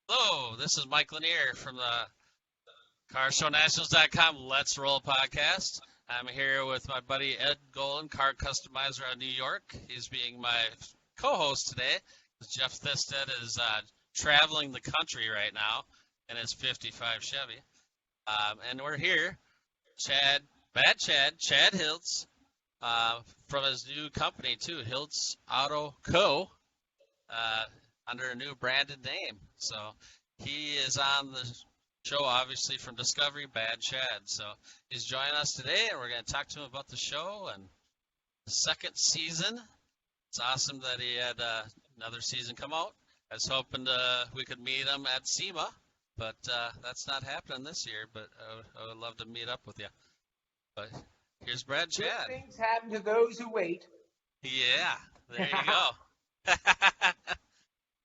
Hello, this is Mike Linner from the CarShowNationals.com Let's Roll podcast. I'm here with my buddy Ed Golan, car customizer out of New York. He's being my co-host today. Jeff Thisted is traveling the country right now in his 55 Chevy. And we're here, Chad Hiltz, from his new company too, Hiltz Auto Co., uh, under a new branded name. So he is on the show, obviously, from Discovery, Bad Chad. So he's joining us today, and we're going to talk to him about the show and the second season. It's awesome that he had another season come out. I was hoping we could meet him at SEMA, but that's not happening this year. But I would love to meet up with you. But here's Brad Good Chad. things happen to those who wait. Yeah, there you go.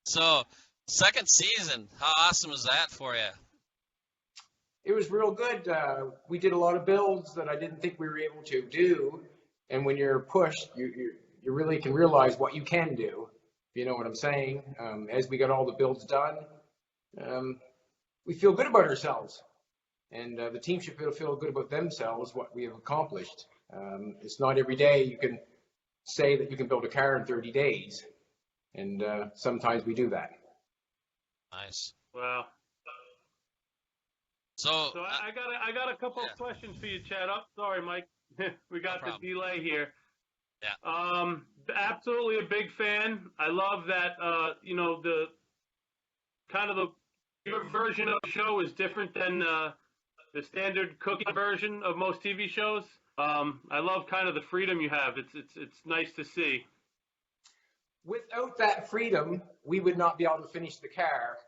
So, second season, how awesome was that for you? It was real good. We did a lot of builds that I didn't think we were able to do. And when you're pushed, you really can realize what you can do. If you know what I'm saying. As we got all the builds done, we feel good about ourselves. And the team should feel good about themselves, what we have accomplished. It's not every day you can say that you can build a car in 30 days. And sometimes we do that. Nice. Wow. So I got a couple of questions for you, Chad. Oh, sorry, Mike. We got the delay here. Yeah. Absolutely a big fan. I love that. The kind of your version of the show is different than the standard cookie version of most TV shows. I love kind of the freedom you have. It's nice to see. Without that freedom, we would not be able to finish the car.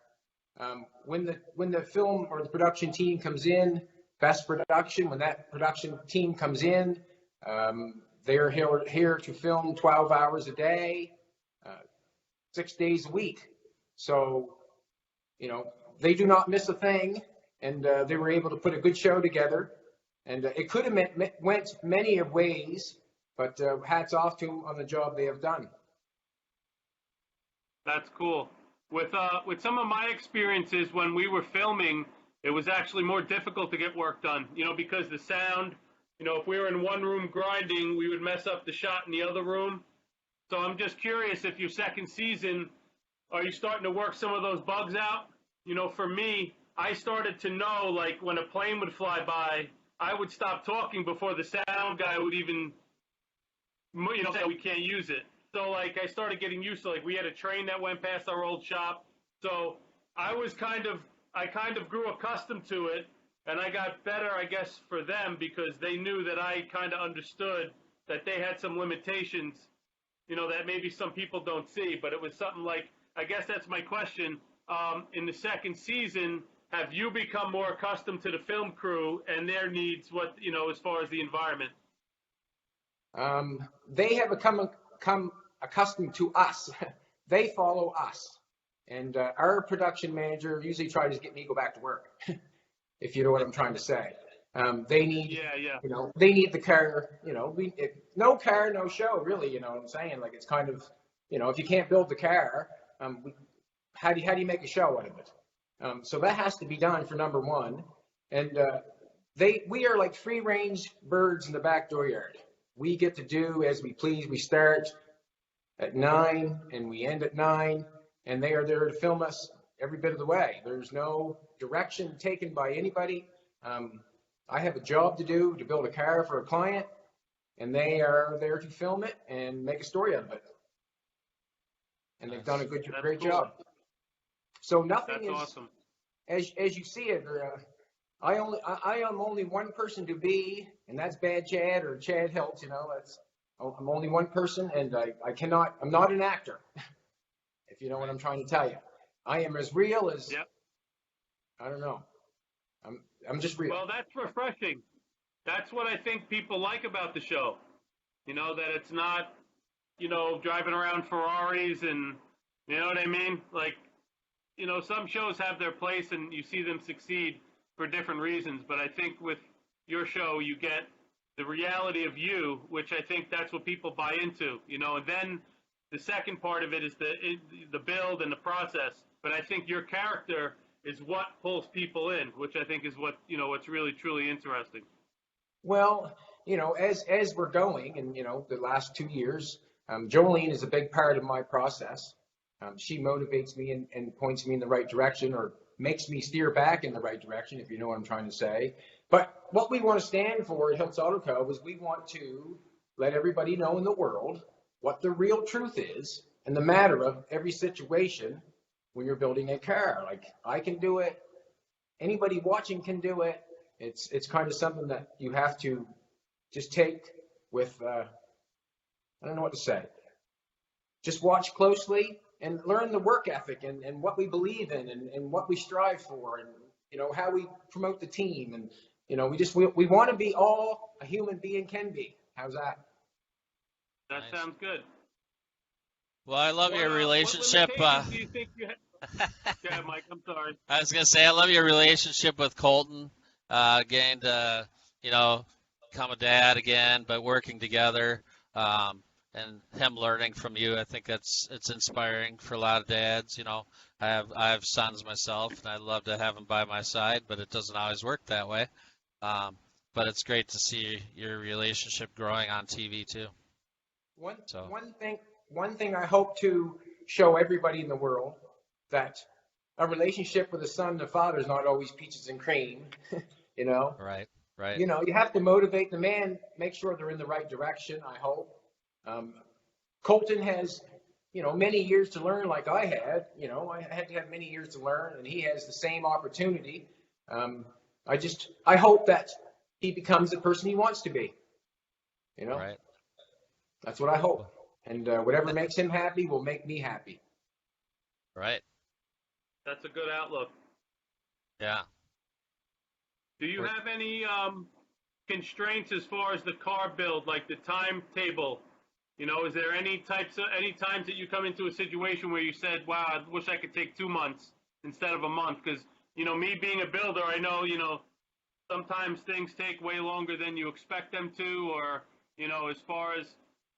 When the film or the production team comes in, best production, when that production team comes in, they're here to film 12 hours a day, 6 days a week. So, they do not miss a thing, and they were able to put a good show together. And it could have went many of ways, but hats off to them on the job they have done. That's cool. With some of my experiences when we were filming, it was actually more difficult to get work done, because the sound, if we were in one room grinding, we would mess up the shot in the other room. So I'm just curious if your second season, are you starting to work some of those bugs out? For me, I started to know, like, when a plane would fly by, I would stop talking before the sound guy would even, say we can't use it. So, like, I started getting used to, like, we had a train that went past our old shop. So I kind of grew accustomed to it, and I got better, I guess, for them because they knew that I kind of understood that they had some limitations, that maybe some people don't see. But it was something like, I guess that's my question. In the second season, have you become more accustomed to the film crew and their needs, as far as the environment? They have become accustomed to us. They follow us. And our production manager usually tries to get me to go back to work, if you know what I'm trying to say. They need, they need the car, no car, no show, really, you know what I'm saying? Like, it's kind of, if you can't build the car, how do you make a show out of it? So that has to be done for number one. And we are like free range birds in the back dooryard. We get to do as we please. We start at 9 and we end at 9, and they are there to film us every bit of the way. There's no direction taken by anybody. I have a job to do to build a car for a client, and they are there to film it and make a story out of it. And they've done a great job. So nothing is awesome. As you see it. I am only one person to be, and that's Bad Chad or Chad Hiltz. I'm only one person, and I'm not an actor, if you know what I'm trying to tell you. I am as real as, I don't know. I'm just real. Well, that's refreshing. That's what I think people like about the show. That it's not, driving around Ferraris and, you know what I mean? Like, some shows have their place and you see them succeed for different reasons. But I think with your show, you get the reality of you, which I think that's what people buy into, and then the second part of it is the build and the process. but I think your character is what pulls people in, which I think is what, what's really, truly interesting. Well, as we're going, and the last 2 years, Jolene is a big part of my process. She motivates me and points me in the right direction, or makes me steer back in the right direction, if you know what I'm trying to say. But what we want to stand for at Hiltz Auto Co. is we want to let everybody know in the world what the real truth is and the matter of every situation when you're building a car. Like, I can do it. Anybody watching can do it. It's kind of something that you have to just take with, I don't know what to say. Just watch closely and learn the work ethic and what we believe in and what we strive for, and how we promote the team, and we want to be all a human being can be. How's that? That Nice. sounds good. Well, I love your relationship. What limitations do you think you have? Yeah, Mike, I'm sorry. I was gonna say I love your relationship with Colton. Getting to become a dad again, but working together. And him learning from you, I think it's inspiring for a lot of dads. I have sons myself, and I'd love to have them by my side, but it doesn't always work that way. But it's great to see your relationship growing on TV too. One thing I hope to show everybody in the world, that a relationship with a son and a father is not always peaches and cream. Right. You have to motivate the man, make sure they're in the right direction, I hope. Colton has, many years to learn, like I had. I had to have many years to learn, and he has the same opportunity. I hope that he becomes the person he wants to be. Right. That's what I hope. And whatever makes him happy will make me happy. Right. That's a good outlook. Yeah. Do you have any constraints as far as the car build, like the timetable? Is there any times that you come into a situation where you said, wow, I wish I could take 2 months instead of a month? Because, me being a builder, I know, sometimes things take way longer than you expect them to, or, as far as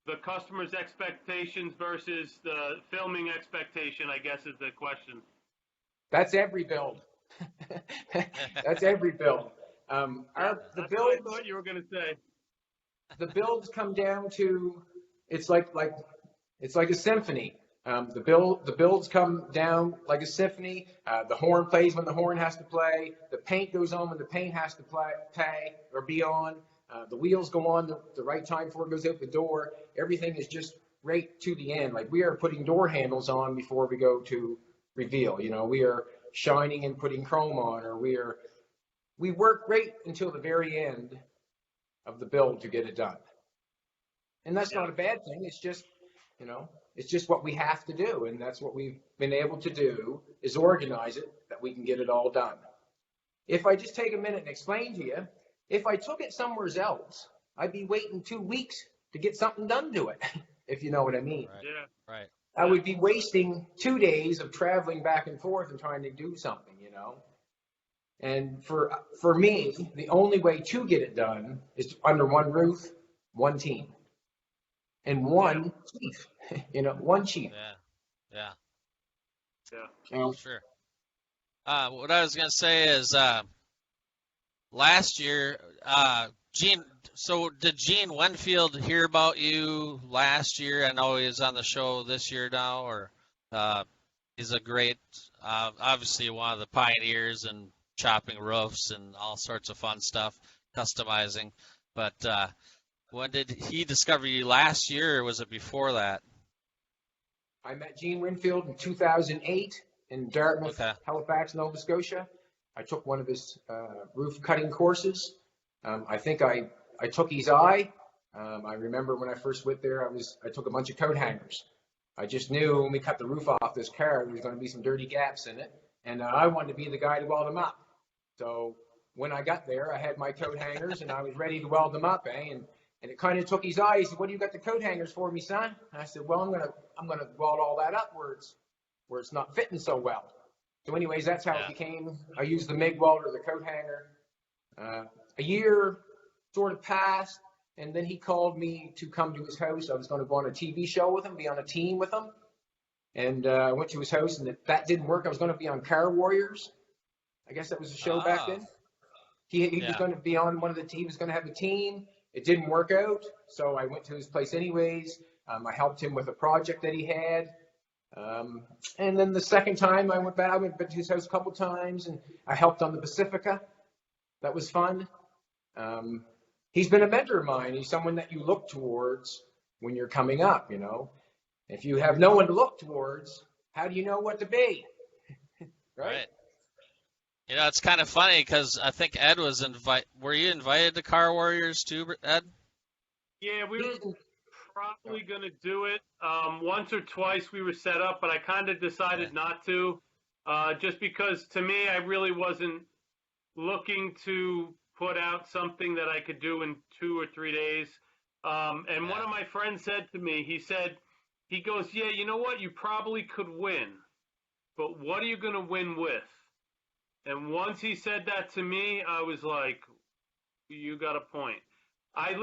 the customer's expectations versus the filming expectation, I guess is the question. That's every build. That's every build. That's what I thought you were going to say. The builds come down to, it's like a symphony. The builds come down like a symphony. The horn plays when the horn has to play. The paint goes on when the paint has to play or be on. The wheels go on the right time before it goes out the door. Everything is just right to the end. Like, we are putting door handles on before we go to reveal. We are shining and putting chrome on, or we work right until the very end of the build to get it done. And that's not a bad thing. It's just, it's just what we have to do. And that's what we've been able to do, is organize it that we can get it all done. If I just take a minute and explain to you, if I took it somewhere else, I'd be waiting 2 weeks to get something done to it, if you know what I mean. Right. Yeah. Right. I would be wasting 2 days of traveling back and forth and trying to do something, And for me, the only way to get it done is under one roof, one team, and one chief. One chief. Yeah. Yeah. Sure. What I was gonna say is, last year, Gene. So did Gene Winfield hear about you last year? I know he was on the show this year now, or he's a great, obviously one of the pioneers in chopping roofs and all sorts of fun stuff, customizing. But when did he discover you, last year, or was it before that? I met Gene Winfield in 2008 in Dartmouth, Halifax, Nova Scotia. I took one of his roof cutting courses. I think I took his eye. I remember when I first went there, I took a bunch of coat hangers. I just knew when we cut the roof off this car, there was going to be some dirty gaps in it, and I wanted to be the guy to weld them up. So when I got there, I had my coat hangers, and I was ready to weld them up, And it kind of took his eye. He said, "What do you got the coat hangers for me, son?" And I said, "Well, I'm gonna weld all that up where it's not fitting so well." So anyways, that's how it became. I used the MIG welder, the coat hanger. A year sort of passed, and then he called me to come to his house. I was going to go on a TV show with him, be on a team with him. And I went to his house, and that didn't work. I was going to be on Car Warriors. I guess that was a show back then. He was going to be on one of the, he was going to have a team. It didn't work out, so I went to his place anyways. I helped him with a project that he had. And then the second time I went back to his house a couple times, and I helped on the Pacifica. That was fun. He's been a mentor of mine. He's someone that you look towards when you're coming up, you know. If you have no one to look towards, how do you know what to be? Right? You know, it's kind of funny because I think Ed was were you invited to Car Warriors too, Ed? Yeah, we were probably going to do it. Once or twice we were set up, but I kind of decided not to, just because to me I really wasn't looking to put out something that I could do in 2 or 3 days. And one of my friends said to me, he goes, yeah, you know what? You probably could win, but what are you going to win with? And once he said that to me, I was like, you got a point. I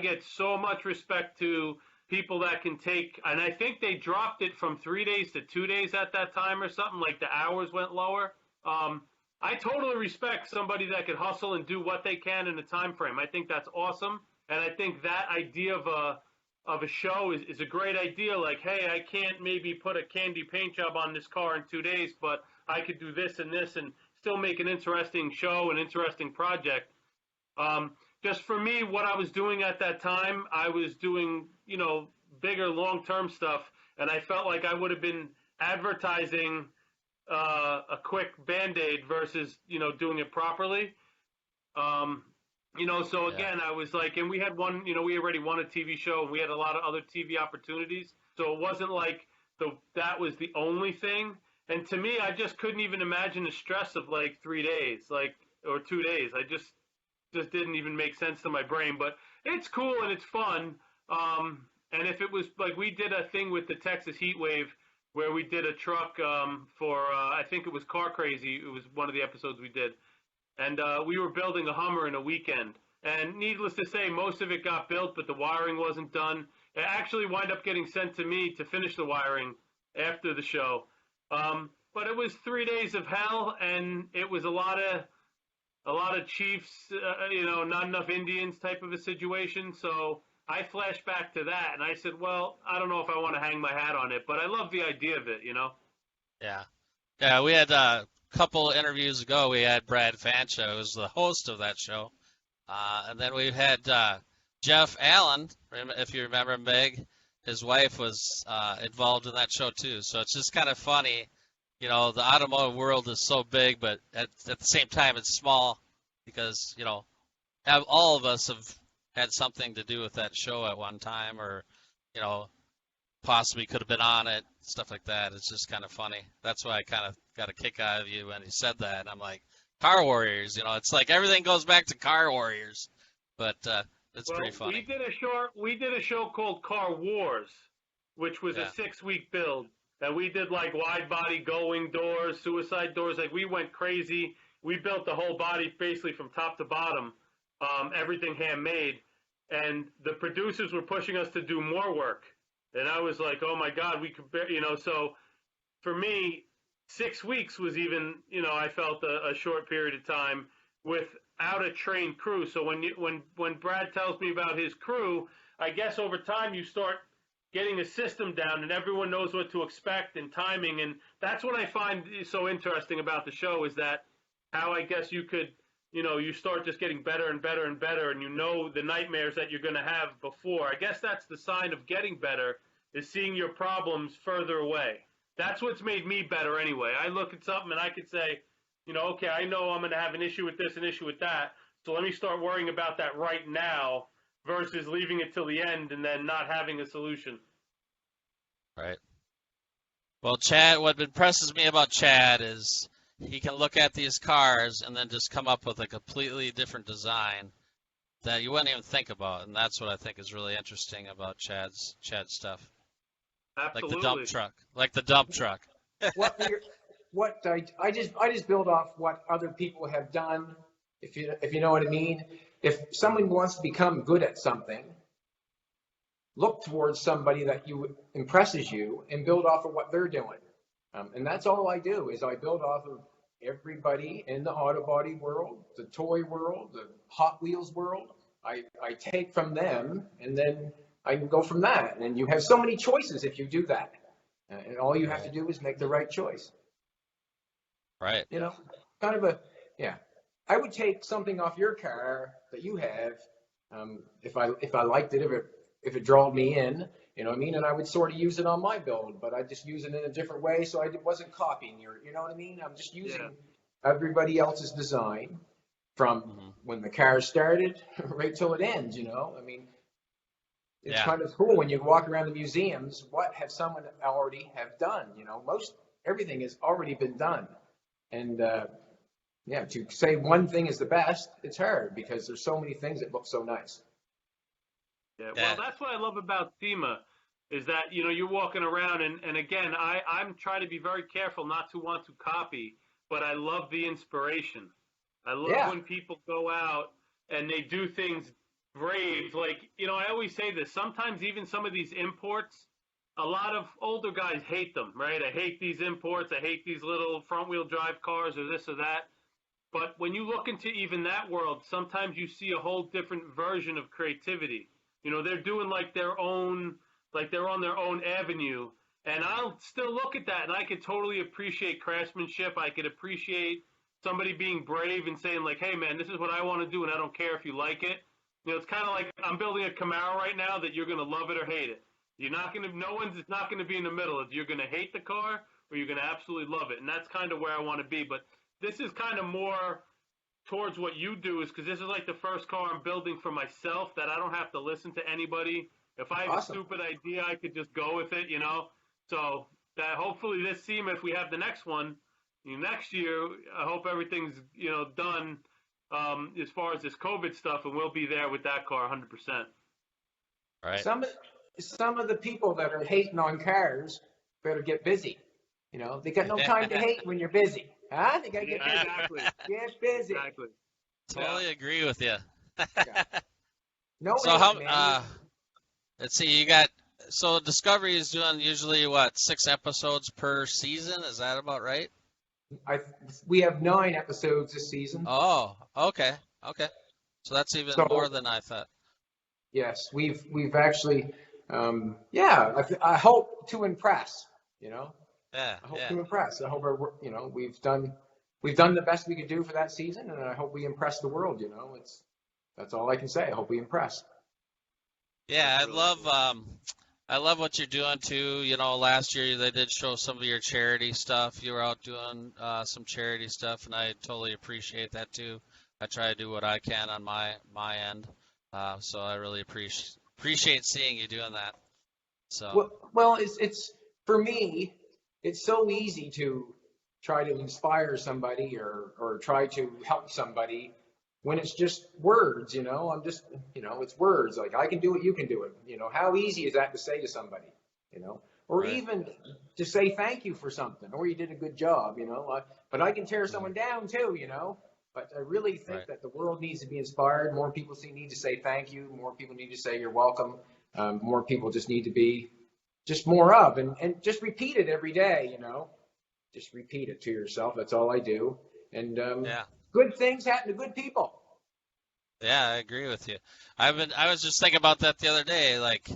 get so much respect to people that can take, and I think they dropped it from 3 days to 2 days at that time or something, like the hours went lower. I totally respect somebody that could hustle and do what they can in a time frame. I think that's awesome. And I think that idea of a show is a great idea. Like, hey, I can't maybe put a candy paint job on this car in 2 days, but I could do this and this and still make an interesting show, an interesting project. Just for me, what I was doing at that time, I was doing, you know, bigger long-term stuff, and I felt like I would have been advertising a quick Band-Aid versus, you know, doing it properly. You know, so again, I was like, and we had one, you know, we already won a TV show, and we had a lot of other TV opportunities, so it wasn't like that was the only thing. And to me, I just couldn't even imagine the stress of like 3 days, or 2 days. I just didn't even make sense to my brain. But it's cool and it's fun. And if it was like, we did a thing with the Texas Heat Wave where we did a truck for I think it was Car Crazy. It was one of the episodes we did, and we were building a Hummer in a weekend. And needless to say, most of it got built, but the wiring wasn't done. It actually wound up getting sent to me to finish the wiring after the show. But it was 3 days of hell, and it was a lot of chiefs, you know, not enough Indians type of a situation. So I flashed back to that, and I said, well, I don't know if I want to hang my hat on it, but I love the idea of it, you know? Yeah, we had a couple interviews ago, we had Brad Fancha, who was the host of that show. And then we had Jeff Allen, if you remember him, Meg. His wife was involved in that show too. So it's just kind of funny. You know, the automotive world is so big, but at the same time it's small because, you know, all of us have had something to do with that show at one time, or, you know, possibly could have been on it, stuff like that. It's just kind of funny. That's why I kind of got a kick out of you when you said that. I'm like, Car Warriors, you know, it's like everything goes back to Car Warriors, but it's pretty funny. We did a show called Car Wars, which was a 6-week build, and we did like wide body going doors, suicide doors. Like, we went crazy. We built the whole body basically from top to bottom, everything handmade, and the producers were pushing us to do more work, and I was like, oh my God, we could, you know. So for me, 6 weeks was even, you know, I felt a short period of time without a trained crew. So when Brad tells me about his crew, I guess over time you start getting a system down and everyone knows what to expect and timing. And that's what I find is so interesting about the show, is that how I guess you could, you know, you start just getting better and better and better, and you know the nightmares that you're going to have before. I guess that's the sign of getting better, is seeing your problems further away. That's what's made me better anyway. I look at something and I could say, you know, okay, I know I'm going to have an issue with this, an issue with that, so let me start worrying about that right now versus leaving it till the end and then not having a solution. Right. Well, Chad, what impresses me about Chad is he can look at these cars and then just come up with a completely different design that you wouldn't even think about, and that's what I think is really interesting about Chad's stuff. Absolutely. Like the dump truck. I just build off what other people have done, if you know what I mean. If someone wants to become good at something, look towards somebody that impresses you and build off of what they're doing. And that's all I do is I build off of everybody in the auto body world, the toy world, the Hot Wheels world. I take from them, and then I can go from that. And you have so many choices if you do that. And all you have to do is make the right choice. Right. You know, kind of yeah. I would take something off your car that you have, if I liked it, if it drawed me in, you know what I mean? And I would sort of use it on my build, but I just use it in a different way, so I wasn't copying you know what I mean? I'm just using everybody else's design from when the car started right till it ends, you know? I mean, it's kind of cool when you walk around the museums, what have someone already have done, you know? Everything has already been done. And to say one thing is the best, it's hard because there's so many things that look so nice. Yeah, well, that's what I love about SEMA is that, you know, you're walking around and again, I'm trying to be very careful not to want to copy, but I love the inspiration. I love when people go out and they do things brave. Like, you know, I always say this, sometimes even some of these imports, a lot of older guys hate them, right? I hate these imports. I hate these little front wheel drive cars or this or that. But when you look into even that world, sometimes you see a whole different version of creativity. You know, they're doing like their own, like they're on their own avenue. And I'll still look at that and I could totally appreciate craftsmanship. I could appreciate somebody being brave and saying like, hey man, this is what I want to do and I don't care if you like it. You know, it's kind of like I'm building a Camaro right now that you're going to love it or hate it. You're not going to, it's not going to be in the middle. You're going to hate the car or you're going to absolutely love it. And that's kind of where I want to be. But this is kind of more towards what you do is because this is like the first car I'm building for myself that I don't have to listen to anybody. If I have a stupid idea, I could just go with it, you know? So that hopefully this SEMA, if we have the next one, next year, I hope everything's, you know, done as far as this COVID stuff, and we'll be there with that car 100%. Right. Some of the people that are hating on cars better get busy. You know, they got no time to hate when you're busy. Huh? They got to get busy. Exactly. Get busy. Exactly. Totally agree with you. No. So how? Let's see. So Discovery is doing usually what 6 episodes per season? Is that about right? We have 9 episodes this season. Oh, okay. So that's even more than I thought. Yes, we've actually, I hope to impress. You know. Yeah. I hope to impress. I hope we've done the best we could do for that season, and I hope we impress the world. You know, that's all I can say. I hope we impress. Yeah, I love what you're doing too. You know, last year they did show some of your charity stuff. You were out doing some charity stuff, and I totally appreciate that too. I try to do what I can on my end, so I really appreciate seeing you doing that. So well, it's for me. It's so easy to try to inspire somebody or try to help somebody when it's just words, you know. I'm just, you know, it's words. Like, I can do it, you can do it. You know, how easy is that to say to somebody, you know? Or even to say thank you for something, or you did a good job, you know. But I can tear someone down too, you know. But I really think that the world needs to be inspired. More people need to say thank you. More people need to say you're welcome. More people just need to be just more of, and just repeat it every day, you know. Just repeat it to yourself. That's all I do. And good things happen to good people. Yeah, I agree with you. I was just thinking about that the other day. Like,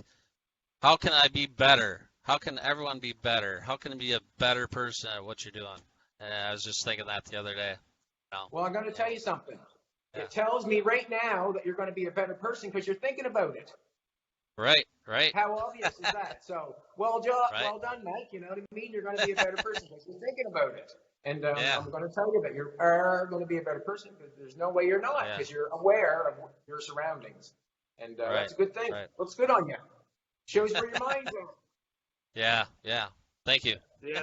how can I be better? How can everyone be better? How can I be a better person at what you're doing? And I was just thinking that the other day. You know? Well, I'm going to tell you something. Yeah. It tells me right now that you're going to be a better person because you're thinking about it. Right. How obvious is that? So, well done, Mike. You know what I mean? You're going to be a better person because you're thinking about it. And I'm going to tell you that you are going to be a better person because there's no way you're not because you're aware of your surroundings. And that's a good thing. Looks good on you. Shows where your mind's at. Yeah. Thank you. Yeah,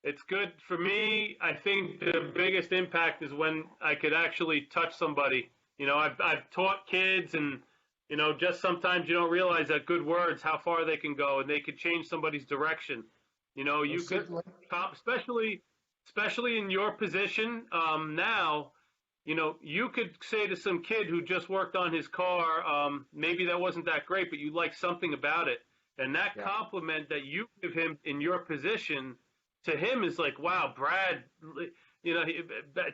it's good. For me, I think the biggest impact is when I could actually touch somebody. You know, I've taught kids and, you know, just sometimes you don't realize that good words, how far they can go, and they could change somebody's direction. You know, you could, especially in your position now, you could say to some kid who just worked on his car, maybe that wasn't that great, but you like something about it. And that Yeah. compliment that you give him in your position to him is like, wow, Brad,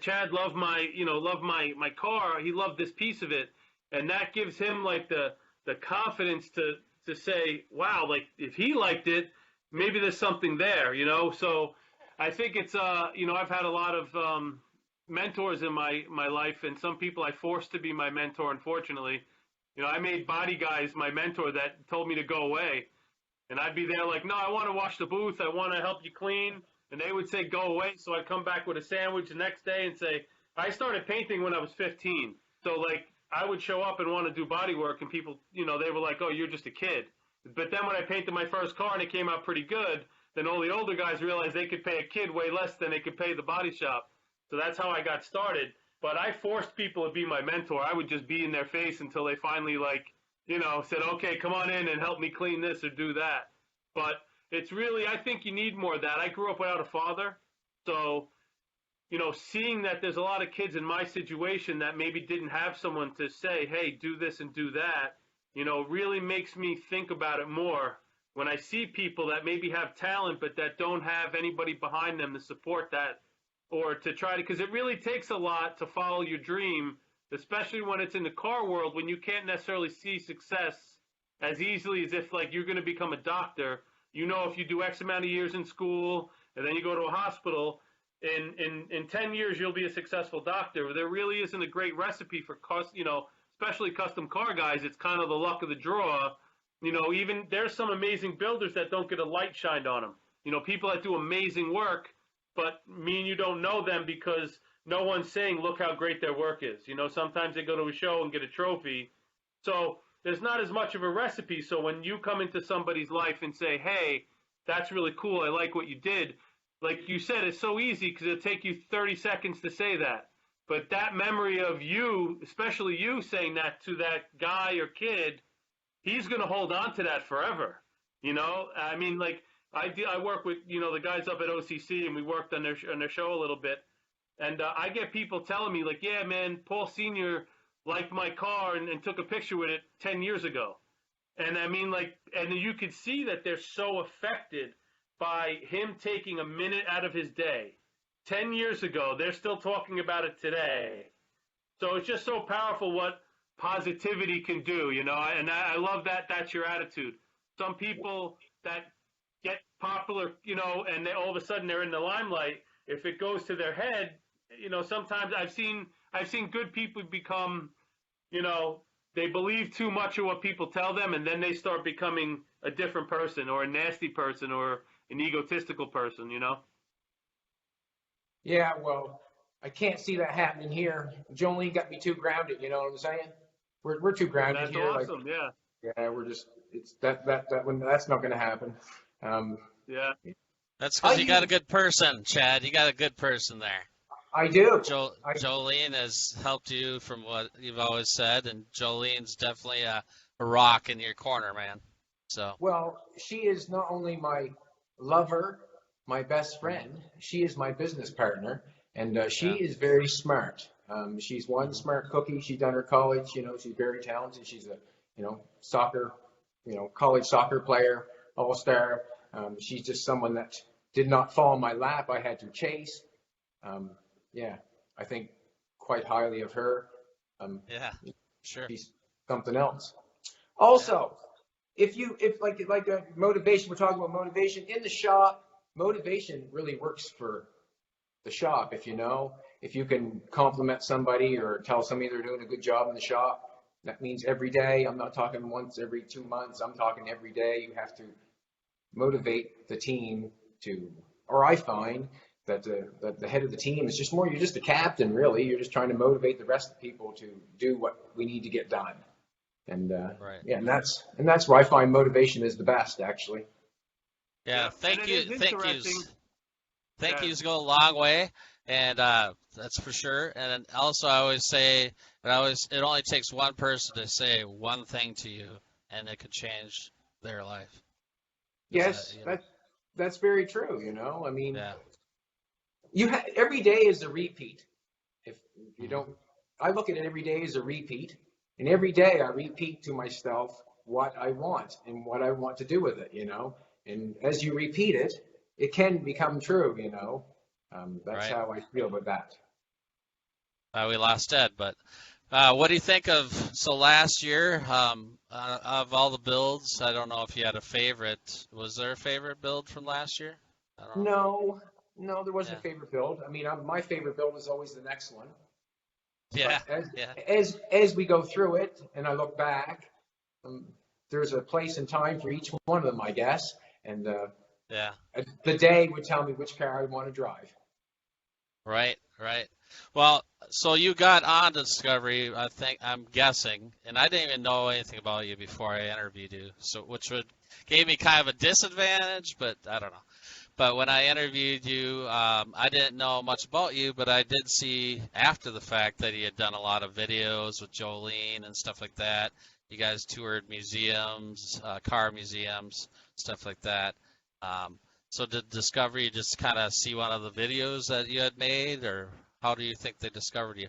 Chad loved my car. He loved this piece of it. And that gives him like the confidence to say, wow, like if he liked it, maybe there's something there, So I think it's, I've had a lot of mentors in my life, and some people I forced to be my mentor, unfortunately. I made body guys my mentor that told me to go away. And I'd be there like, no, I want to wash the booth. I want to help you clean. And they would say, go away. So I'd come back with a sandwich the next day and say, I started painting when I was 15. So, like, I would show up and want to do body work, and people, they were like, oh, you're just a kid. But then when I painted my first car and it came out pretty good, then all the older guys realized they could pay a kid way less than they could pay the body shop. So that's how I got started. But I forced people to be my mentor. I would just be in their face until they finally, said, okay, come on in and help me clean this or do that. But it's really, I think you need more of that. I grew up without a father. So, seeing that there's a lot of kids in my situation that maybe didn't have someone to say, hey, do this and do that, really makes me think about it more when I see people that maybe have talent but that don't have anybody behind them to support that or to try to, because it really takes a lot to follow your dream, especially when it's in the car world, when you can't necessarily see success as easily as if like you're going to become a doctor. If you do X amount of years in school and then you go to a hospital, in 10 years you'll be a successful doctor. There really isn't a great recipe for especially custom car guys. It's kind of the luck of the draw. Even there's some amazing builders that don't get a light shined on them. People that do amazing work, but me and you don't know them because no one's saying, look how great their work is. Sometimes they go to a show and get a trophy. So there's not as much of a recipe. So when you come into somebody's life and say, hey, that's really cool, I like what you did, like you said, it's so easy because it'll take you 30 seconds to say that. But that memory of you, especially you saying that to that guy or kid, he's going to hold on to that forever. I mean, like I work with, the guys up at OCC, and we worked on their show a little bit. And I get people telling me like, yeah, man, Paul Sr. liked my car and took a picture with it 10 years ago. And I mean, like, and you could see that they're so affected by him taking a minute out of his day. 10 years ago, they're still talking about it today. So it's just so powerful what positivity can do, and I love that that's your attitude. Some people that get popular, and they, all of a sudden they're in the limelight, if it goes to their head, sometimes I've seen good people become, they believe too much of what people tell them, and then they start becoming a different person or a nasty person or an egotistical person, Yeah, well, I can't see that happening here. Jolene got me too grounded, you know what I'm saying? We're too grounded That's here. awesome, yeah. Yeah, we're just, it's that when that's not going to happen. Yeah. That's because you got a good person, Chad. You got a good person there. I do. Jolene has helped you from what you've always said, and Jolene's definitely a rock in your corner, man. So. Well, she is not only my lover, my best friend, she is my business partner, and she is very smart. She's one smart cookie. She's done her college, she's very talented. She's a, soccer, college soccer player, all-star. She's just someone that did not fall in my lap. I had to chase. Yeah, I think quite highly of her. Yeah, sure. She's something else. Also, if like motivation, we're talking about motivation in the shop. Motivation really works for the shop. If you can compliment somebody or tell somebody they're doing a good job in the shop, that means every day. I'm not talking once every 2 months. I'm talking every day. You have to motivate the team or I find that the head of the team is just more, you're just a captain, really. You're just trying to motivate the rest of the people to do what we need to get done. And right. Yeah, and that's where I find motivation is the best, actually. Yeah, thank you. Thank yous go a long way, and that's for sure. And also, I always say, it only takes one person to say one thing to you, and it could change their life. Yes, that's very true. I mean, yeah. every day is a repeat. If you don't, I look at it every day as a repeat, and every day I repeat to myself what I want and what I want to do with it, And as you repeat it, it can become true, That's Right. how I feel about that. We lost Ed, but what do you think of so last year of all the builds? I don't know if you had a favorite. Was there a favorite build from last year? I don't know. No, there wasn't Yeah. a favorite build. I mean, my favorite build is always the next one. Yeah. But Yeah. as we go through it, and I look back, um, there's a place and time for each one of them, I guess. And Yeah. the day would tell me which car I want to drive. Right. Right. Well, so you got on Discovery, I'm guessing, and I didn't even know anything about you before I interviewed you, so which gave me kind of a disadvantage, but I don't know. But when I interviewed you, I didn't know much about you, but I did see after the fact that you had done a lot of videos with Jolene and stuff like that. You guys toured museums, car museums, stuff like that. So did Discovery just kind of see one of the videos that you had made, or how do you think they discovered you?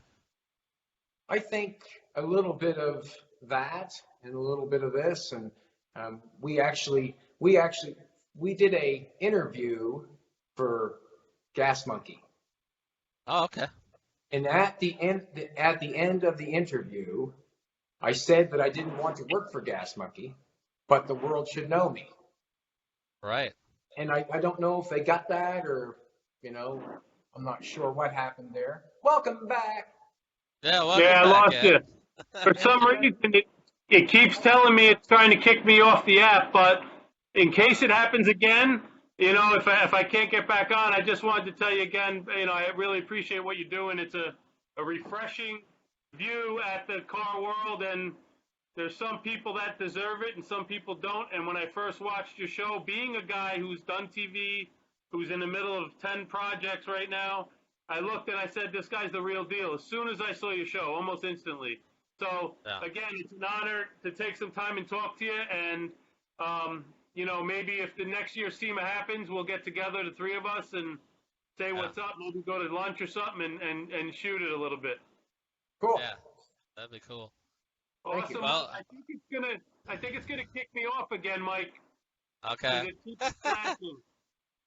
I think a little bit of that and a little bit of this, and we did a interview for Gas Monkey, Oh, okay. and at the end of the interview, I said that I didn't want to work for Gas Monkey, but the world should know me. Right. And I don't know if they got that or, I'm not sure what happened there. Welcome back. Yeah, welcome Yeah, I back, lost Ed. you. For some reason, it keeps telling me it's trying to kick me off the app, but in case it happens again, if I can't get back on, I just wanted to tell you again, I really appreciate what you're doing. It's a refreshing view at the car world, and there's some people that deserve it and some people don't. And when I first watched your show, being a guy who's done TV, who's in the middle of 10 projects right now, I looked and I said, this guy's the real deal. As soon as I saw your show, almost instantly. So, Yeah. again, it's an honor to take some time and talk to you. And, maybe if the next year SEMA happens, we'll get together, the three of us, and say what's up. Maybe go to lunch or something and shoot it a little bit. Cool. Yeah, that'd be cool. Thank you. Awesome. Well, I think it's gonna kick me off again, Mike. okay. It keeps flashing.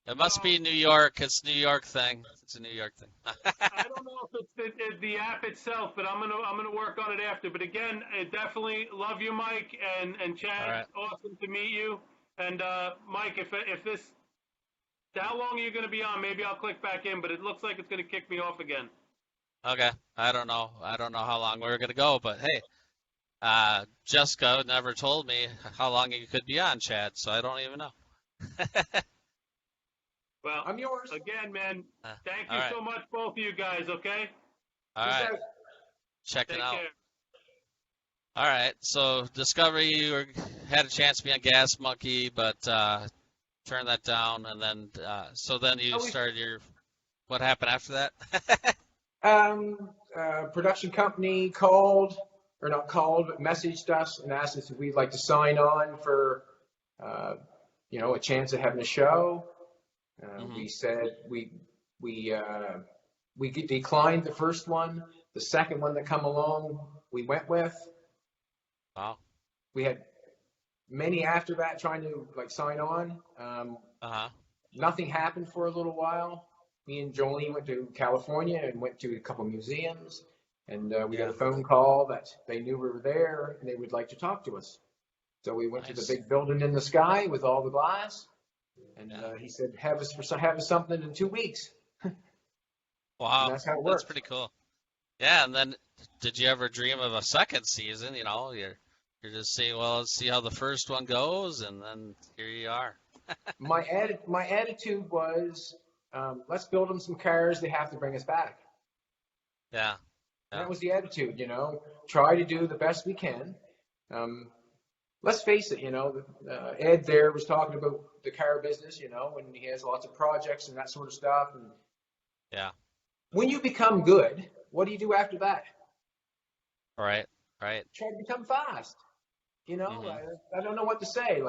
It must be New York. It's a New York thing. It's a New York thing. I don't know if it's the app itself, but I'm gonna work on it after. But again, I definitely love you, Mike, and Chad. All right. Awesome to meet you. And Mike, if this, how long are you gonna be on? Maybe I'll click back in, but it looks like it's gonna kick me off again. Okay. I don't know. I don't know how long we're gonna go, but hey, Jessica never told me how long you could be on, Chad, so I don't even know. Well, I'm yours. again, man. Thank you all right. so much, both of you guys. Okay. All Peace right. out. Check it Take out. care. All right. So Discovery, had a chance to be on Gas Monkey, but turned that down, and then so then you started your. What happened after that? Production company called, or not called, but messaged us and asked us if we'd like to sign on for, a chance of having a show. We said we declined the first one. The second one that come along, we went with. Wow. We had many after that trying to sign on. Nothing happened for a little while. Me and Jolene went to California and went to a couple museums, and we got a phone call that they knew we were there and they would like to talk to us. So we went to the big building in the sky with all the glass, and he said, have us something in 2 weeks. Wow. And that's how it That's works. pretty cool. Yeah, and then did you ever dream of a second season? You're just saying, well, let's see how the first one goes, and then here you are. My attitude was, let's build them some cars. They have to bring us back. Yeah. And that was the attitude, try to do the best we can. Let's face it, Ed there was talking about the car business, and he has lots of projects and that sort of stuff. And Yeah. when you become good, what do you do after that? Right. Try to become fast. I don't know what to say.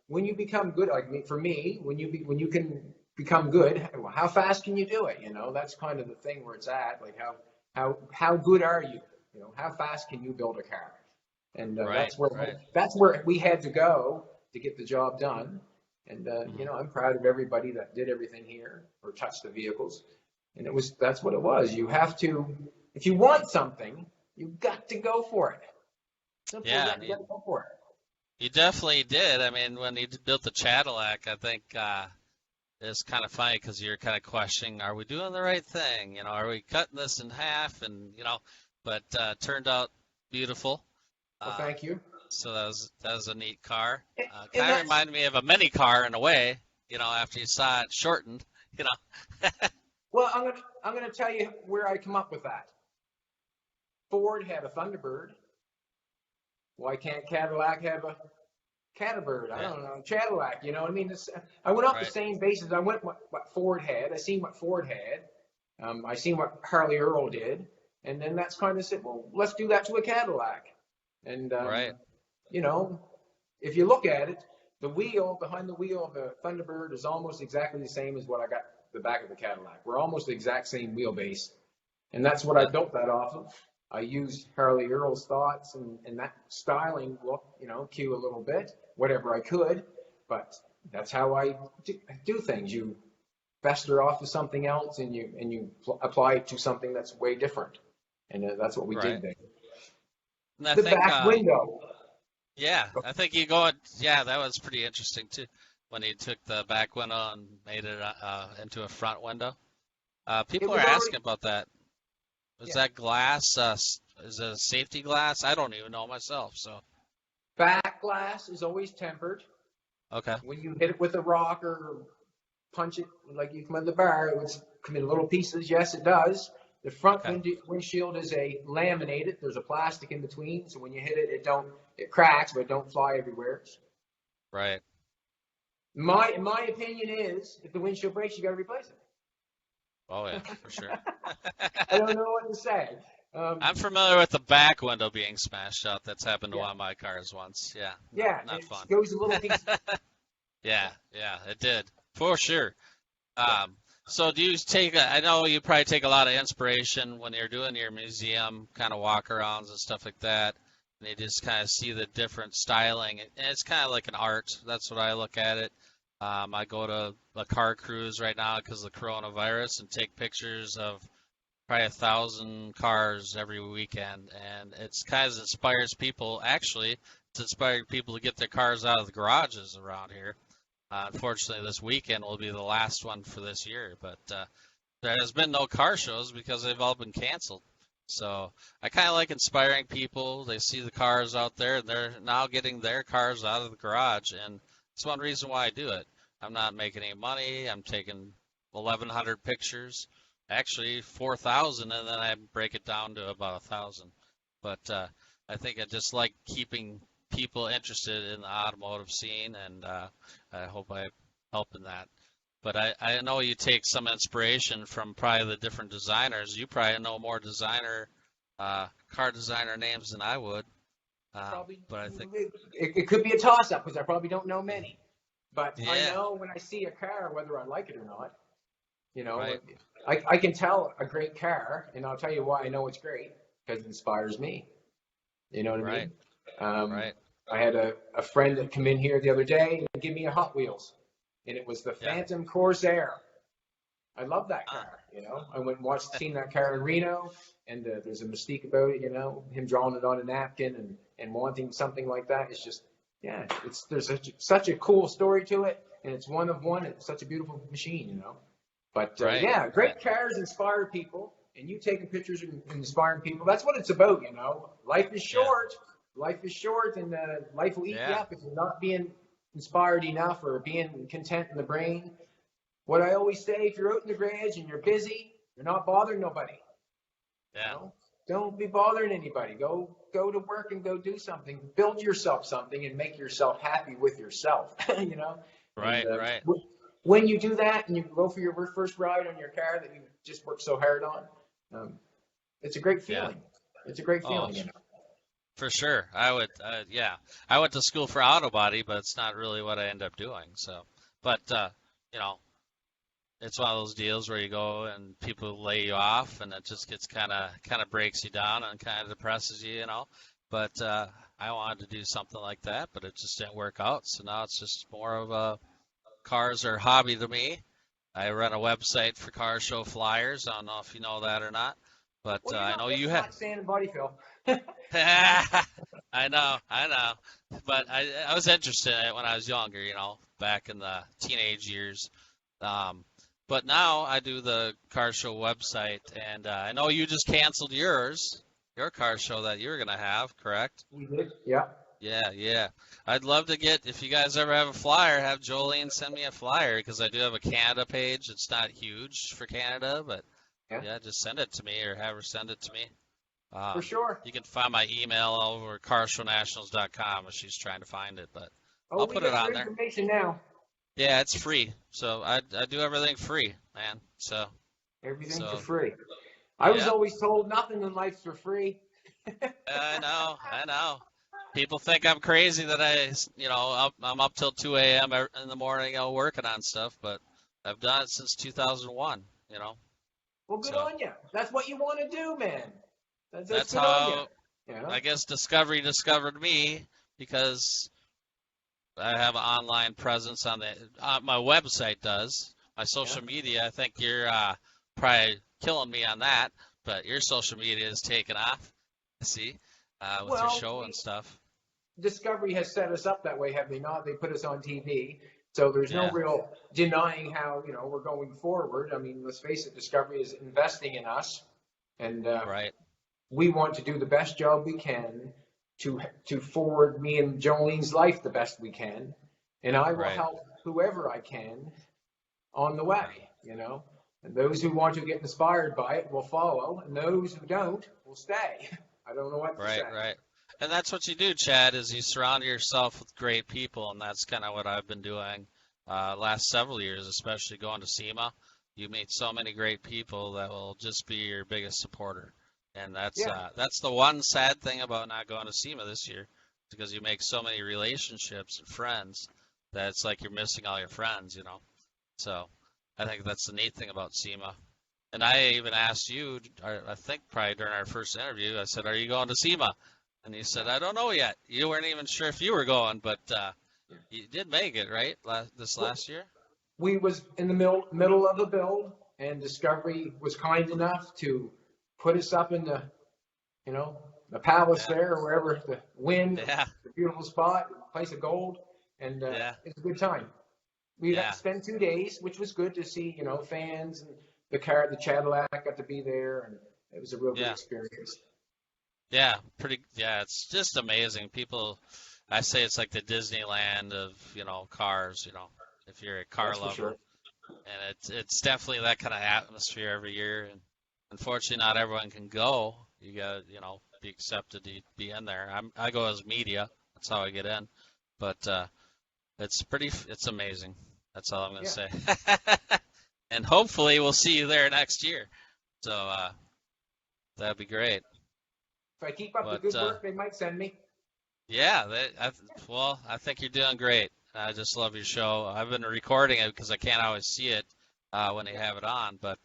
When you become good, for me, when you can become good, how fast can you do it? That's kind of the thing where it's at. how good are you? You know, how fast can you build a car? And Right, right. that's where we had to go to get the job done. And Mm-hmm. you know, I'm proud of everybody that did everything here or touched the vehicles. And that's what it was. You have to, if you want something, you've got to go for it. Simple as Yeah, that. and You got to go for it. you definitely did. I mean, when you built the Cadillac, I think it's kind of funny because you're kind of questioning, are we doing the right thing? You know, are we cutting this in half? And but turned out beautiful. Well, Uh, thank you. so that was a neat car. And Kind of that's reminded me of a mini car in a way. You know, after you saw it shortened. You know. well, I'm gonna tell you where I come up with that. Ford had a Thunderbird. Why can't Cadillac have a Catabird? I Yeah. don't know, Cadillac. You know what I mean? I went off the Right. same basis. I went what Ford had. I seen what Ford had. I seen what Harley Earl did, and then that's kind of said, well, let's do that to a Cadillac. And Right. you know, if you look at it, the wheel behind the wheel of the Thunderbird is almost exactly the same as what I got the back of the Cadillac. We're almost the exact same wheelbase, and that's what I Yeah. built that off of. I used Harley Earl's thoughts and that styling look, you know, cue a little bit, whatever I could, but that's how I do things. You fester off of something else and you apply it to something that's way different, and that's what we Right. did there. And I The think back window. yeah, I think you go. Yeah, that was pretty interesting too. When he took the back window and made it into a front window. It People are was already, asking about that. Is yeah. that glass? Is it a safety glass? I don't even know myself. So Back glass is always tempered. okay, When you hit it with a rock or punch it like you come in the bar, it would come in little pieces. Yes, it does. The front okay, windshield is a laminated. There's a plastic in between, so when you hit it, it cracks, but it don't fly everywhere. right. My opinion is, if the windshield breaks, you got to replace it. Oh yeah, for sure. I don't know what to say. I'm familiar with the back window being smashed out. That's happened to Yeah, one of my cars once. Yeah, yeah, not it fun. goes a little piece. Yeah, yeah, it did for sure. Yeah. So do you I know you probably take a lot of inspiration when you're doing your museum kind of walk-arounds and stuff like that, and you just kind of see the different styling, and it's kind of like an art. That's what I look at it. I go to a car cruise right now because of the coronavirus and take pictures of probably 1,000 cars every weekend, and it's kind of inspires people. Actually, it's inspiring people to get their cars out of the garages around here. Unfortunately, this weekend will be the last one for this year, but there has been no car shows because they've all been canceled. So I kind of like inspiring people. They see the cars out there, and they're now getting their cars out of the garage, and it's one reason why I do it. I'm not making any money. I'm taking 1,100 pictures, actually 4,000, and then I break it down to about 1,000. But I think I just like keeping people interested in the automotive scene, and I hope I help in that. But I know you take some inspiration from probably the different designers. You probably know more car designer names than I would. Probably But I think, it could be a toss-up because I probably don't know many. But I yeah, know when I see a car, whether I like it or not. You know, right, I can tell a great car, and I'll tell you why I know it's great, because it inspires me. You know what I right, mean? Um, right, I had a friend that come in here the other day and give me a Hot Wheels, and it was the yeah, Phantom Corsair. I love that ah, car. You know, I went and seen that car in Reno, and there's a mystique about it. You know, him drawing it on a napkin and wanting something like that. It's just, yeah, there's such a cool story to it, and it's one of one. It's such a beautiful machine. You know. But right, yeah, right, great cars inspire people, and you taking pictures and inspiring people. That's what it's about, you know. Life is yeah, short. Life is short, and life will eat you yeah, up if you're not being inspired enough or being content in the brain. What I always say, if you're out in the garage and you're busy, you're not bothering nobody. You yeah, know, don't be bothering anybody. Go to work and go do something. Build yourself something and make yourself happy with yourself. You know, and right, right. when you do that and you go for your first ride on your car that you just worked so hard on, it's a great Yeah. feeling. It's a great Oh, feeling, you know. for sure. I would, yeah. I went to school for auto body, but it's not really what I end up doing. So, but you know, it's one of those deals where you go and people lay you off, and it just gets kind of breaks you down and kind of depresses you, you know. But I wanted to do something like that, but it just didn't work out. So now it's just more of a cars are a hobby to me. I run a website for car show flyers. I don't know if you know that or not, but Well, I know that's you have. not saying body, Phil. I know. But I was interested in it when I was younger, you know, back in the teenage years. Um, but now I do the car show website, and I know you just canceled your car show that you were gonna have, correct? We did. Yeah. Yeah. I'd love to get, if you guys ever have a flyer, have Jolene send me a flyer because I do have a Canada page. It's not huge for Canada, but Yeah. yeah, just send it to me or have her send it to me. For sure. You can find my email over at carshownationals.com if she's trying to find it, but Oh, I'll we put got it on your there. information now. Yeah, it's free. So I do everything free, man. So Everything so for free. I was yeah, always told nothing in life's for free. I know. People think I'm crazy that I'm up till 2 a.m. in the morning, working on stuff, but I've done it since 2001, you know. Well, good So on you. That's what you want to do, man. That's that's good on you. how Yeah. I guess Discovery discovered me because I have an online presence on my website does. My Yeah. social media, I think you're probably killing me on that, but your social media is taking off. I see, with your Well, show and stuff. Discovery has set us up that way, have they not? They put us on TV. So there's no Yeah, real denying how, we're going forward. I mean, let's face it, Discovery is investing in us. And right, we want to do the best job we can to forward me and Jolene's life the best we can. And I will right. help whoever I can on the way, And those who want to get inspired by it will follow, and those who don't will stay. I don't know what to say. Right. And that's what you do, Chad, is you surround yourself with great people, and that's kind of what I've been doing last several years, especially going to SEMA. You meet so many great people that will just be your biggest supporter. And Yeah, that's the one sad thing about not going to SEMA this year, because you make so many relationships and friends that it's like you're missing all your friends, you know. So I think that's the neat thing about SEMA. And I even asked you, I think probably during our first interview, I said, "Are you going to SEMA?" And you said, "I don't know yet." You weren't even sure if you were going, but you did make it, right? This last year? we was in the middle of a build, and Discovery was kind enough to put us up in the palace Yeah. there, or wherever the wind, Yeah. the beautiful spot, place of gold, and Yeah. it's a good time. We got Yeah. to spend 2 days, which was good to see, fans and the Cadillac got to be there, and it was a real good Yeah. experience. Yeah. Yeah, it's just amazing. I say it's like the Disneyland of, cars, if you're a car That's for lover. sure. And it's definitely that kind of atmosphere every year. And unfortunately, not everyone can go. You got to, be accepted to be in there. I go as media. That's how I get in. But it's amazing. That's all I'm going to Yeah. say. And hopefully we'll see you there next year. So that'd be great. If I keep up the But good work, they might send me. yeah, I think you're doing great. I just love your show. I've been recording it because I can't always see it when they have it on, but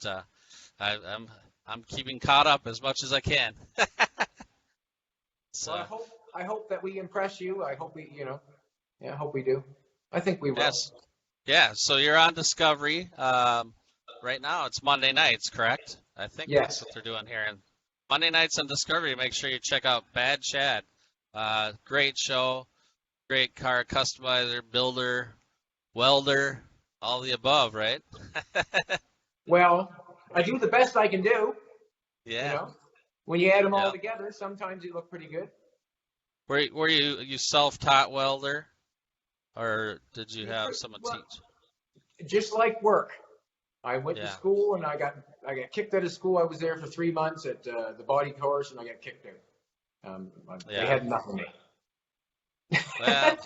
I'm keeping caught up as much as I can. So Well, I hope that we impress you. I hope I hope we do. I think we will. yes, yeah. So you're on Discovery right now. It's Monday nights, correct? I think that's Yes. what they're doing here. And Monday nights on Discovery. Make sure you check out Bad Chad. Great show, great car customizer, builder, welder, all the above, right? Well, I do the best I can do. Yeah, When you add them all yeah. together, sometimes you look pretty good. Were you self-taught welder, or did you have someone Well, teach? just like work. I went to Yeah, school and I got kicked out of school. I was there for 3 months at the body course, and I got kicked out. They yeah. had enough of me. Well,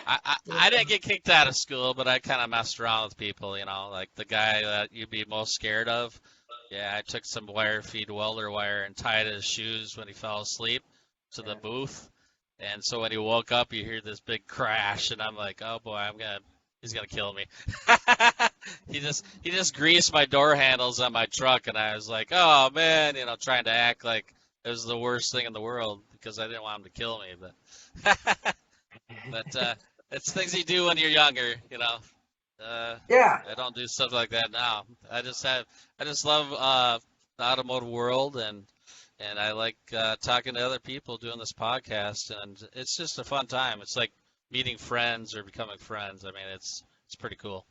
I didn't get kicked out of school, but I kind of messed around with people, like the guy that you'd be most scared of. Yeah, I took some wire feed welder wire and tied his shoes when he fell asleep to the booth. And so when he woke up, you hear this big crash, and I'm like, oh boy, he's gonna kill me. He just greased my door handles on my truck, and I was like, oh man, trying to act like it was the worst thing in the world because I didn't want him to kill me. But it's things you do when you're younger. Yeah. I don't do stuff like that now. I just love the automotive world, and I like talking to other people doing this podcast, and it's just a fun time. It's like meeting friends or becoming friends. I mean, it's pretty cool.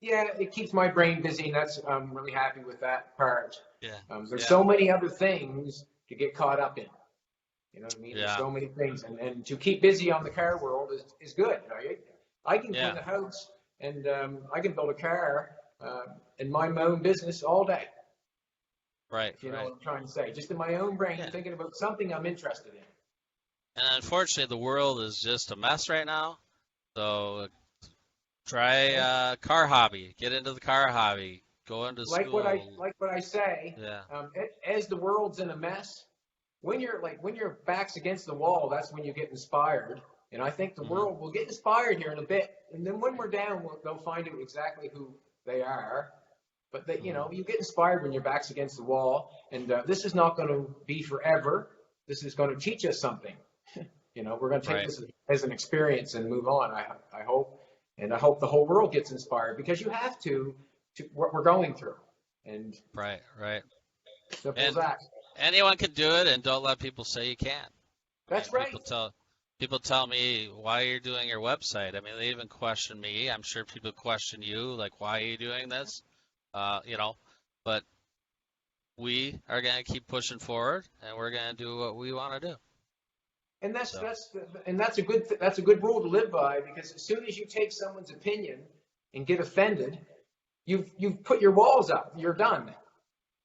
Yeah, it keeps my brain busy, and I'm really happy with that part. Yeah. There's Yeah. so many other things to get caught up in. You know what I mean? There's Yeah. so many things, and to keep busy on the car world is good. I can clean Yeah. a house, and I can build a car and mind my own business all day. Right. If you know Right. what I'm trying to say, just in my own brain, Yeah. thinking about something I'm interested in. And unfortunately, the world is just a mess right now. So try car hobby. Get into the car hobby. Go into school. Like what I say. Yeah. As the world's in a mess, when your back's against the wall, that's when you get inspired. And I think the Hmm. world will get inspired here in a bit. And then when we're down, they'll find out exactly who they are. But Hmm. you get inspired when your back's against the wall. And this is not going to be forever. This is going to teach us something. We're going to take Right. this as an experience and move on. I hope, and I hope the whole world gets inspired because you have to what we're going through. And Right. Right. simple as And that. anyone can do it, and don't let people say you can't. I That's mean, right. people tell me why you're doing your website. I mean, they even question me. I'm sure people question you, like, why are you doing this? But we are gonna keep pushing forward, and we're gonna do what we want to do. And So, that's a good rule to live by because as soon as you take someone's opinion and get offended, you've put your walls up. You're done.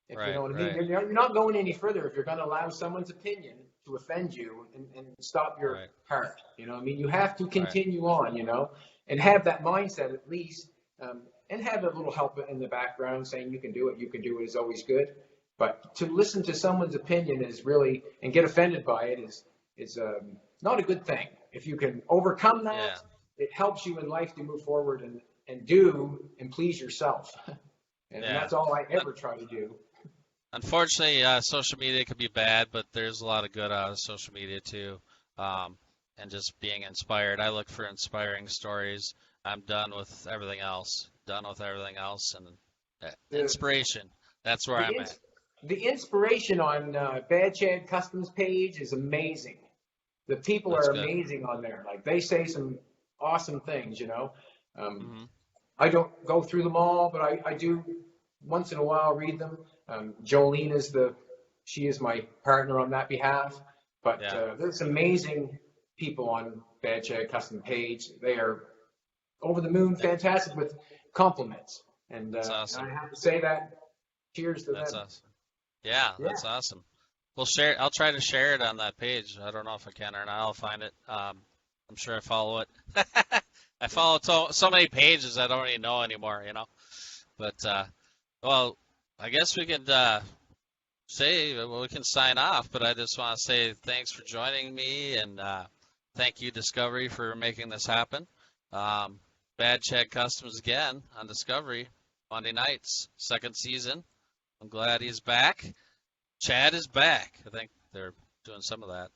If you right, know what I mean, right, you're not going any further if you're going to allow someone's opinion to offend you and stop your right, heart. You know what I mean? You have to right, continue on, and have that mindset at least, and have a little help in the background saying you can do it is always good. But to listen to someone's opinion and get offended by it is not a good thing. If you can overcome yeah. that, it helps you in life to move forward and please yourself. And Yeah. that's all I ever try to do. Unfortunately, social media can be bad, but there's a lot of good out of social media too. Um, and just being inspired. I look for inspiring stories. I'm done with everything else. Done with everything else, and The inspiration. That's where the I'm at. ins- the inspiration on Bad Chad Customs page is amazing. The people That's are good. amazing on there. Like they say some awesome things. Hmm. I don't go through them all, but I do once in a while read them. Jolene she is my partner on that behalf. But Yeah. there's amazing people on Bad Chad Custom page. They are over the moon, That, fantastic with compliments. that's And awesome. I have to say that. Cheers to That's them. awesome. Yeah, Yeah. that's awesome. We'll share. I'll try to share it on that page. I don't know if I can or not. I'll find it. I'm sure I follow it. I follow so many pages I don't even know anymore. But well, I guess we could we can sign off. But I just want to say thanks for joining me, and thank you Discovery for making this happen. Bad Chad Customs again on Discovery Monday nights, second season. I'm glad he's back. Chad is back. I think they're doing some of that.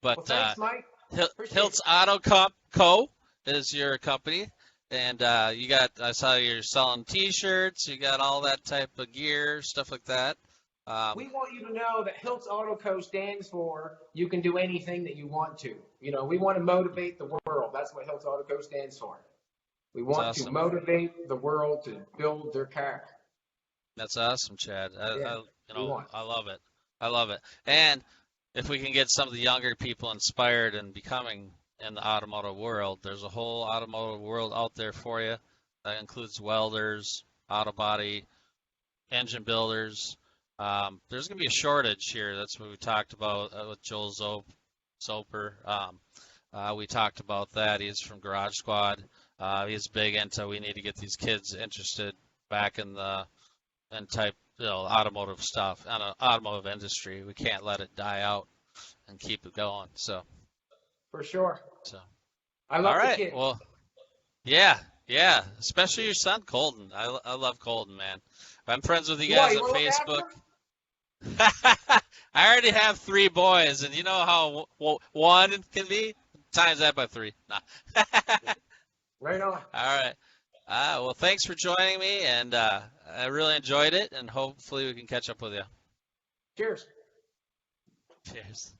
Well, But thanks, Mike. Appreciate Hiltz it. Auto Co. is your company, and I saw you're selling T-shirts. You got all that type of gear, stuff like that. We want you to know that Hiltz Auto Co. stands for you can do anything that you want to. We want to motivate the world. That's what Hiltz Auto Co. stands for. We That's want to awesome. motivate the world to build their car. That's awesome, Chad. Yeah, we want. I love it. I love it. And if we can get some of the younger people inspired and becoming in the automotive world, there's a whole automotive world out there for you. That includes welders, auto body, engine builders. There's going to be a shortage here. That's what we talked about with Joel Zoper. We talked about that. He's from Garage Squad. He's big into we need to get these kids interested back in the automotive stuff, on an automotive industry. We can't let it die out and keep it going. So, For sure. so I all love the right. kids. Well, yeah, Yeah, especially your son, Colton. I love Colton, man. I'm friends with you Why, guys you on want to look after Facebook. him? I already have 3 boys, and you know how one can be? Times that by 3. Nah. Right on. All right. Well, thanks for joining me, and I really enjoyed it, and hopefully we can catch up with you. Cheers. Cheers.